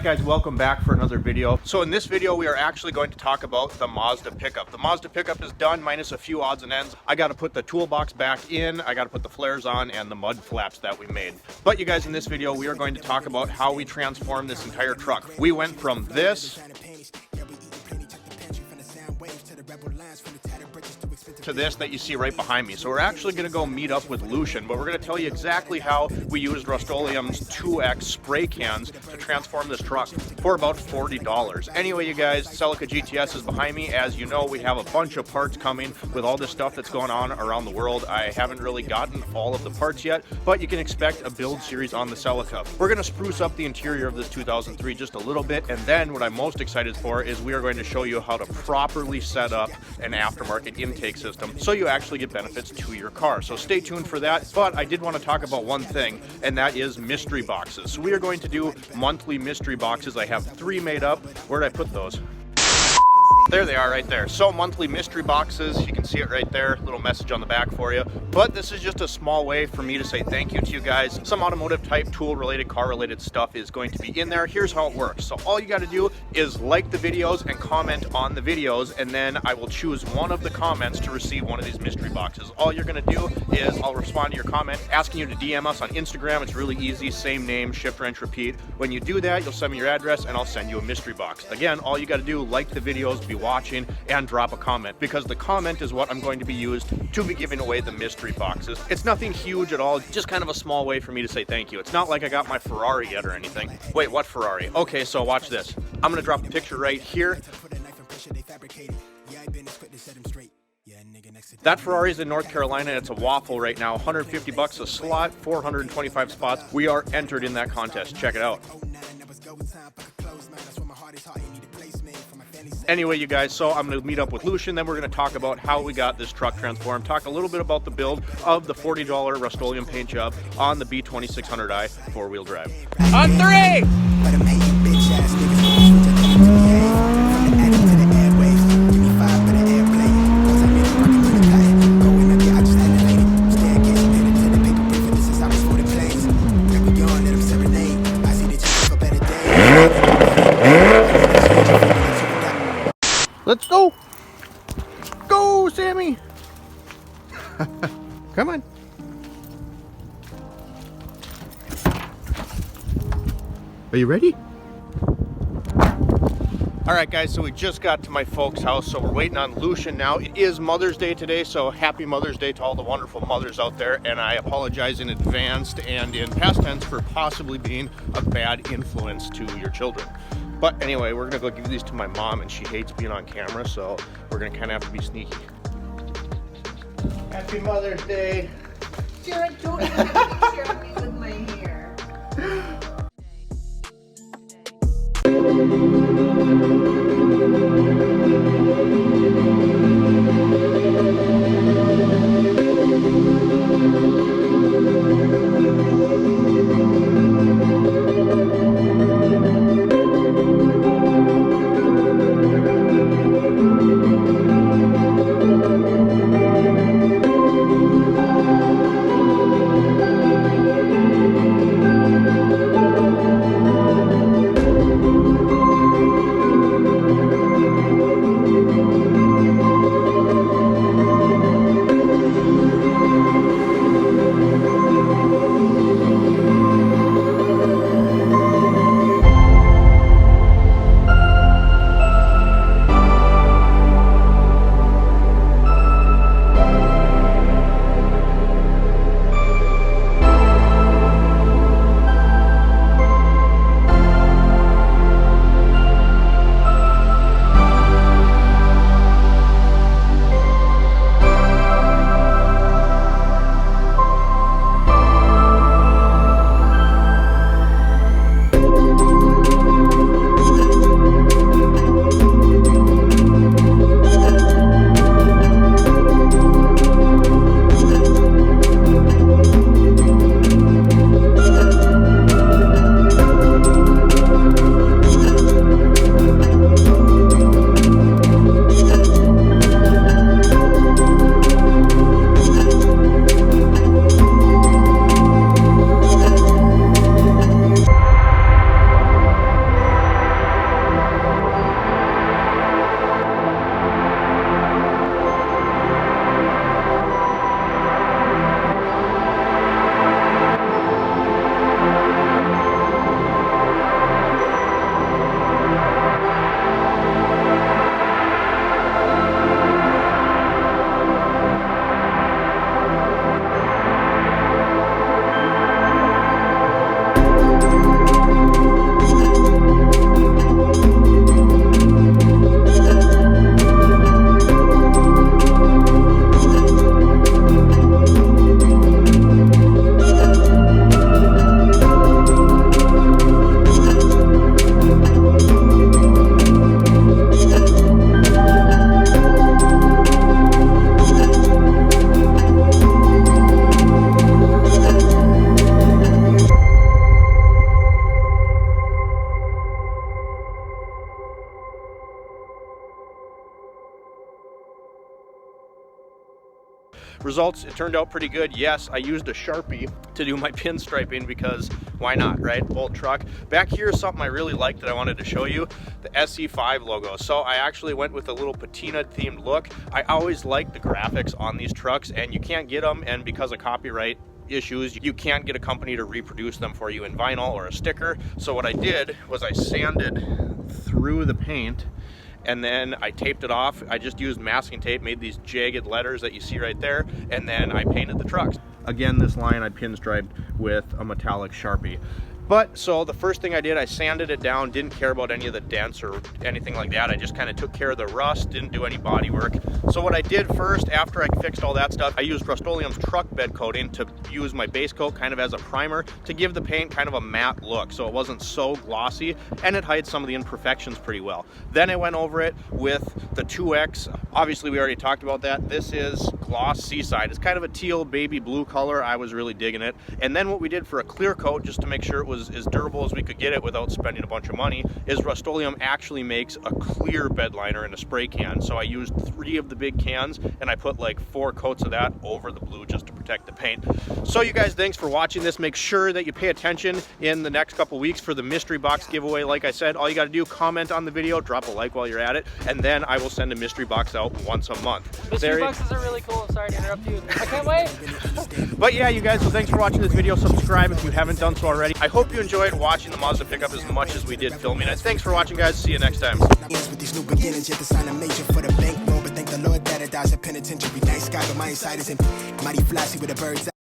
guys, welcome back for another video. So in this video we are actually going to talk about the Mazda pickup. The Mazda pickup is done minus a few odds and ends. I got to put the toolbox back in, I got to put the flares on, and the mud flaps that we made. But you guys, in this video we are going to talk about how we transformed this entire truck. We went from this to this that you see right behind me. So we're actually going to go meet up with Lucian, but we're going to tell you exactly how we used Rust-Oleum's 2X spray cans to transform this truck for about $40. Anyway, you guys, Celica GTS is behind me. As you know, we have a bunch of parts coming with all this stuff that's going on around the world. I haven't really gotten all of the parts yet, but you can expect a build series on the Celica. We're going to spruce up the interior of this 2003 just a little bit, and then what I'm most excited for is we are going to show you how to properly set up an aftermarket intake system so you actually get benefits to your car. So stay tuned for that. But I did want to talk about one thing, and that is mystery boxes. So we are going to do monthly mystery boxes. I have 3 made up. Where did I put those? There they are right there. So monthly mystery boxes, you can see it right there, little message on the back for you. But this is just a small way for me to say thank you to you guys. Some automotive type, tool related, car related stuff is going to be in there. Here's how it works. So all you got to do is like the videos and comment on the videos, and then I will choose one of the comments to receive one of these mystery boxes. All you're going to do is I'll respond to your comment asking you to DM us on Instagram. It's really easy, same name, shift wrench repeat. When you do that, you'll send me your address and I'll send you a mystery box. Again, all you got to do, like the videos, be watching, and drop a comment, because the comment is what I'm going to be used to be giving away the mystery boxes. It's nothing huge at all, just kind of a small way for me to say thank you. It's not like I got my Ferrari yet or anything. Wait, what Ferrari? Okay, so watch this. I'm gonna drop a picture right here. That Ferrari is in North Carolina. It's a waffle right now, 150 bucks a slot, 425 spots. We are entered in that contest. Check it out. Anyway, you guys, so I'm going to meet up with Lucian, then we're going to talk about how we got this truck transformed, talk a little bit about the build of the $40 Rust-Oleum paint job on the B2600i 4-wheel drive. On 3! Let's go! Go, Sammy! Come on. Are you ready? Alright guys, so we just got to my folks' house, so we're waiting on Lucian now. It is Mother's Day today, so happy Mother's Day to all the wonderful mothers out there, and I apologize in advance and in past tense for possibly being a bad influence to your children. But anyway, we're gonna go give these to my mom, and she hates being on camera, so we're gonna kind of have to be sneaky. Happy Mother's Day! Sarah, don't have a picture of me with my hair. results, it turned out pretty good. Yes, I used a Sharpie to do my pinstriping because why not, right? Old truck. Back here is something I really liked that I wanted to show you, the SE5 logo. So I actually went with a little patina themed look. I always liked the graphics on these trucks, and you can't get them, and because of copyright issues, you can't get a company to reproduce them for you in vinyl or a sticker. So what I did was I sanded through the paint and then I taped it off. I just used masking tape, made these jagged letters that you see right there, and then I painted the trucks. Again, this line I pinstriped with a metallic Sharpie. But so the first thing I did, I sanded it down, didn't care about any of the dents or anything like that. I just kind of took care of the rust, didn't do any body work. So what I did first, after I fixed all that stuff, I used Rust-Oleum's truck bed coating to use my base coat kind of as a primer to give the paint kind of a matte look so it wasn't so glossy, and it hides some of the imperfections pretty well. Then I went over it with the 2X. Obviously we already talked about that. This is Gloss Seaside. It's kind of a teal baby blue color. I was really digging it. And then what we did for a clear coat, just to make sure it was as durable as we could get it without spending a bunch of money, is Rust-Oleum actually makes a clear bed liner in a spray can. So I used 3 of the big cans and I put like 4 coats of that over the blue just to protect the paint. So you guys, thanks for watching this. Make sure that you pay attention in the next couple weeks for the mystery box giveaway. Like I said, all you got to do, comment on the video, drop a like while you're at it, and then I will send a mystery box out once a month. Mystery boxes are really cool. Sorry to interrupt you. I can't wait. But yeah, you guys, so thanks for watching this video. Subscribe if you haven't done so already. I hope you enjoyed watching the Mazda pickup as much as we did filming it. Thanks for watching, guys. See you next time. With these new beginnings, yet the sign of major for the bankroll. But thank the Lord that it dies a penitentiary. Night sky, but my inside is in mighty flashy with the birds.